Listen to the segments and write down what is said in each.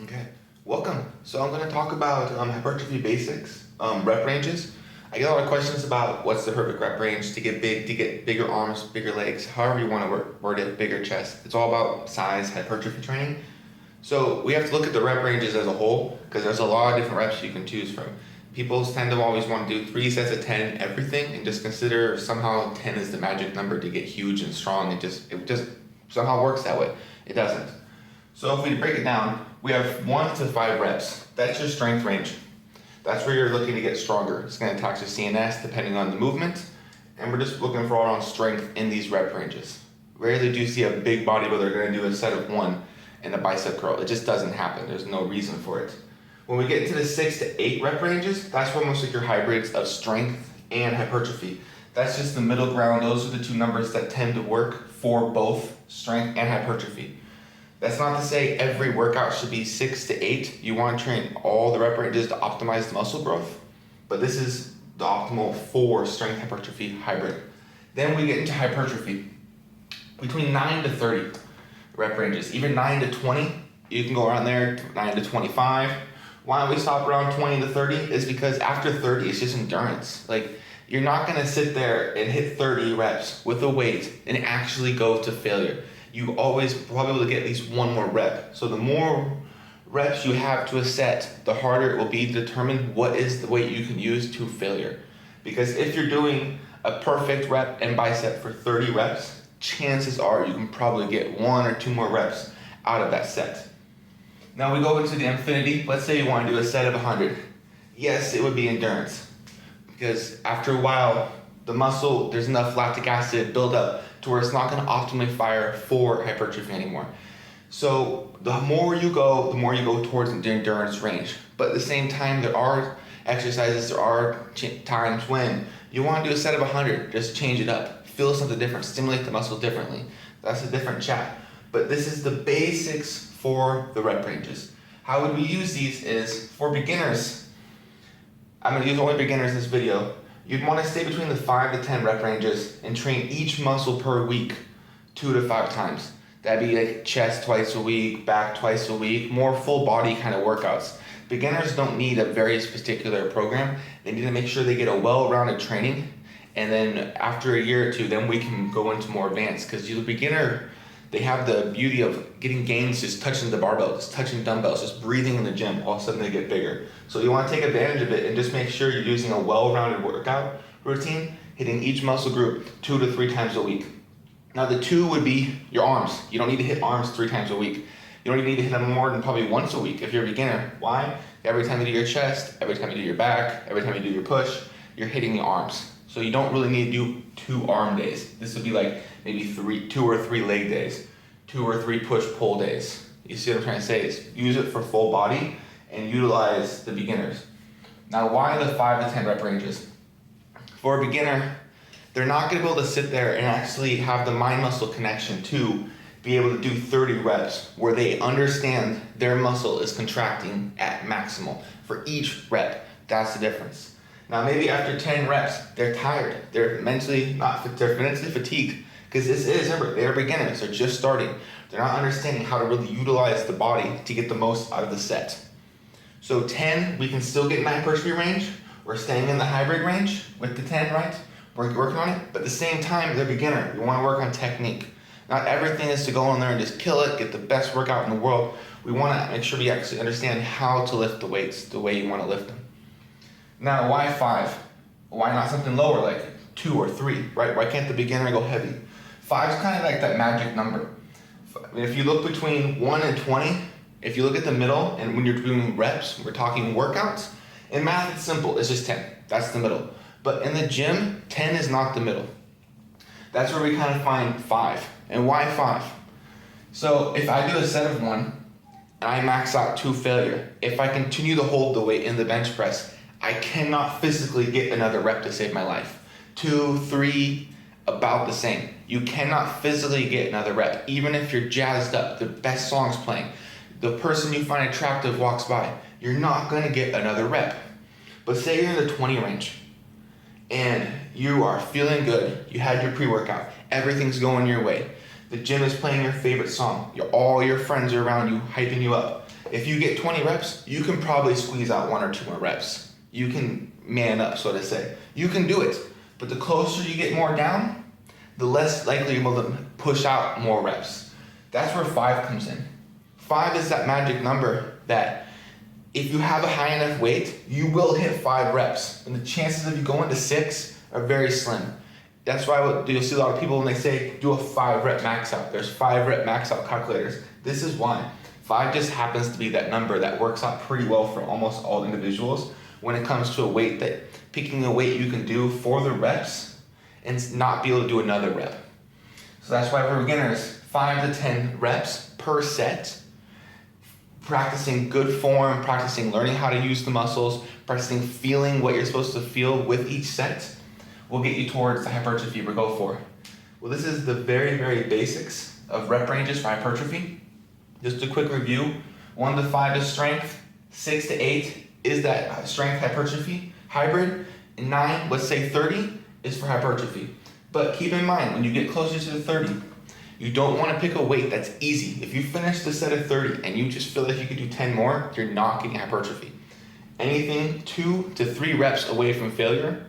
Okay, welcome. So I'm going to talk about hypertrophy basics, rep ranges. I get a lot of questions about what's the perfect rep range to get big, to get bigger arms, bigger legs, however you want to word it, bigger chest. It's all about size, hypertrophy training. So we have to look at the rep ranges as a whole because there's a lot of different reps you can choose from. People tend to always want to do 3 sets of 10 in everything and just consider somehow 10 is the magic number to get huge and strong. It just somehow works that way. It doesn't. So if we break it down, we have 1 to 5 reps. That's your strength range. That's where you're looking to get stronger. It's going to tax your CNS depending on the movement, and we're just looking for all around strength in these rep ranges. Rarely do you see a big bodybuilder going to do a set of 1 and a bicep curl. It just doesn't happen. There's no reason for it. When we get into the 6 to 8 rep ranges, that's where most of your hybrids of strength and hypertrophy. That's just the middle ground. Those are the 2 numbers that tend to work for both strength and hypertrophy. That's not to say every workout should be 6 to 8. You want to train all the rep ranges to optimize the muscle growth, but this is the optimal for strength hypertrophy hybrid. Then we get into hypertrophy. Between 9 to 30 rep ranges, even 9 to 20, you can go around there, 9 to 25. Why don't we stop around 20 to 30? Is because after 30, it's just endurance. Like, you're not gonna sit there and hit 30 reps with a weight and actually go to failure. You always probably will get at least 1 more rep. So the more reps you have to a set, the harder it will be to determine what is the weight you can use to failure. Because if you're doing a perfect rep and bicep for 30 reps, chances are you can probably get 1 or 2 more reps out of that set. Now we go into the infinity. Let's say you want to do a set of 100. Yes, it would be endurance. Because after a while, the muscle, there's enough lactic acid build up to where it's not going to optimally fire for hypertrophy anymore. So the more you go towards the endurance range. But at the same time, there are exercises, there are times when you want to do a set of 100, just change it up, feel something different, stimulate the muscle differently. That's a different chat. But this is the basics for the rep ranges. How would we use these is for beginners. I'm going to use only beginners in this video. You'd want to stay between the 5 to 10 rep ranges and train each muscle per week 2 to 5 times. That'd be like chest twice a week, back twice a week, more full body kind of workouts. Beginners don't need a very particular program. They need to make sure they get a well-rounded training, and then after a year or 2, then we can go into more advanced, because the beginner, they have the beauty of getting gains just touching the barbell, just touching dumbbells, just breathing in the gym. All of a sudden they get bigger. So you want to take advantage of it and just make sure you're using a well-rounded workout routine, hitting each muscle group 2 to 3 times a week. Now the 2 would be your arms. You don't need to hit arms 3 times a week. You don't even need to hit them more than probably once a week if you're a beginner. Why? Every time you do your chest, every time you do your back, every time you do your push, you're hitting the arms. So you don't really need to do 2 arm days. This would be like maybe 2 or 3 leg days, 2 or 3 push-pull days. You see what I'm trying to say? Is use it for full body and utilize the beginners. Now, why the 5 to 10 rep ranges? For a beginner, they're not going to be able to sit there and actually have the mind-muscle connection to be able to do 30 reps where they understand their muscle is contracting at maximal for each rep. That's the difference. Now, maybe after 10 reps, they're tired. They're mentally fatigued, because remember, they're beginners. They're just starting. They're not understanding how to really utilize the body to get the most out of the set. So 10, we can still get in the hypertrophy range. We're staying in the hybrid range with the 10, right? We're working on it, but at the same time, they're beginner. We want to work on technique. Not everything is to go in there and just kill it, get the best workout in the world. We want to make sure we actually understand how to lift the weights the way you want to lift them. Now, why 5? Why not something lower, like 2 or 3, right? Why can't the beginner go heavy? 5 is kind of like that magic number. If you look between 1 and 20, if you look at the middle, and when you're doing reps, we're talking workouts, in math it's simple, it's just 10. That's the middle. But in the gym, 10 is not the middle. That's where we kind of find 5. And why 5? So if I do a set of 1, and I max out to failure, if I continue to hold the weight in the bench press, I cannot physically get another rep to save my life. 2, 3, about the same. You cannot physically get another rep, even if you're jazzed up, the best song's playing, the person you find attractive walks by, you're not going to get another rep. But say you're in the 20 range, and you are feeling good, you had your pre-workout, everything's going your way. The gym is playing your favorite song. All your friends are around you, hyping you up. If you get 20 reps, you can probably squeeze out 1 or 2 more reps. You can man up, so to say. You can do it. But the closer you get more down, the less likely you're able to push out more reps. That's where 5 comes in. 5 is that magic number that if you have a high enough weight, you will hit 5 reps. And the chances of you going to 6 are very slim. That's why you'll see a lot of people when they say, do a 5 rep max out. There's 5 rep max out calculators. This is why. 5 just happens to be that number that works out pretty well for almost all individuals when it comes to a weight picking a weight you can do for the reps and not be able to do another rep. So that's why for beginners, 5 to 10 reps per set, practicing good form, practicing learning how to use the muscles, practicing feeling what you're supposed to feel with each set will get you towards the hypertrophy we go for. Well, this is the very, very basics of rep ranges for hypertrophy. Just a quick review. 1 to 5 is strength, 6 to 8 is that strength hypertrophy hybrid, and 9, let's say 30, is for hypertrophy. But keep in mind, when you get closer to the 30, you don't want to pick a weight that's easy. If you finish the set of 30 and you just feel like you could do 10 more, you're not getting hypertrophy. Anything 2 to 3 reps away from failure,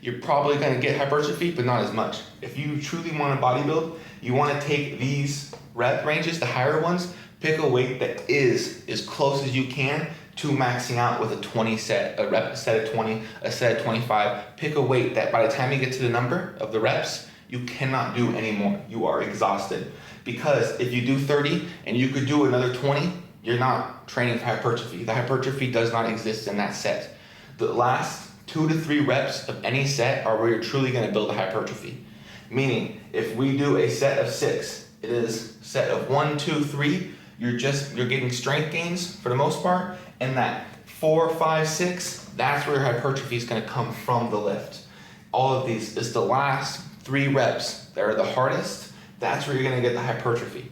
you're probably going to get hypertrophy, but not as much. If you truly want to bodybuild, you want to take these rep ranges, the higher ones, pick a weight that is as close as you can to maxing out with a 20 set, a set of 20, a set of 25. Pick a weight that by the time you get to the number of the reps, you cannot do anymore. You are exhausted. Because if you do 30 and you could do another 20, you're not training for hypertrophy. The hypertrophy does not exist in that set. The last 2 to 3 reps of any set are where you're truly going to build a hypertrophy. Meaning, if we do a set of 6, it is set of 1, 2, 3, you're getting strength gains for the most part, and that 4, 5, 6, that's where hypertrophy is going to come from the lift. All of these is the last 3 reps that are the hardest. That's where you're going to get the hypertrophy.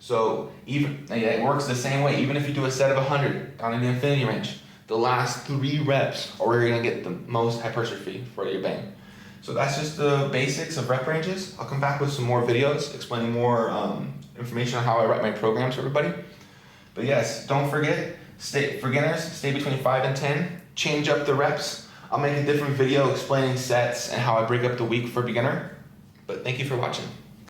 So it works the same way. Even if you do a set of 100 down in the infinity range, the last 3 reps are where you're going to get the most hypertrophy for your bang. So that's just the basics of rep ranges. I'll come back with some more videos explaining more information on how I write my programs for everybody. But yes, don't forget, for beginners, stay between 5 and 10. Change up the reps. I'll make a different video explaining sets and how I break up the week for beginner. But thank you for watching.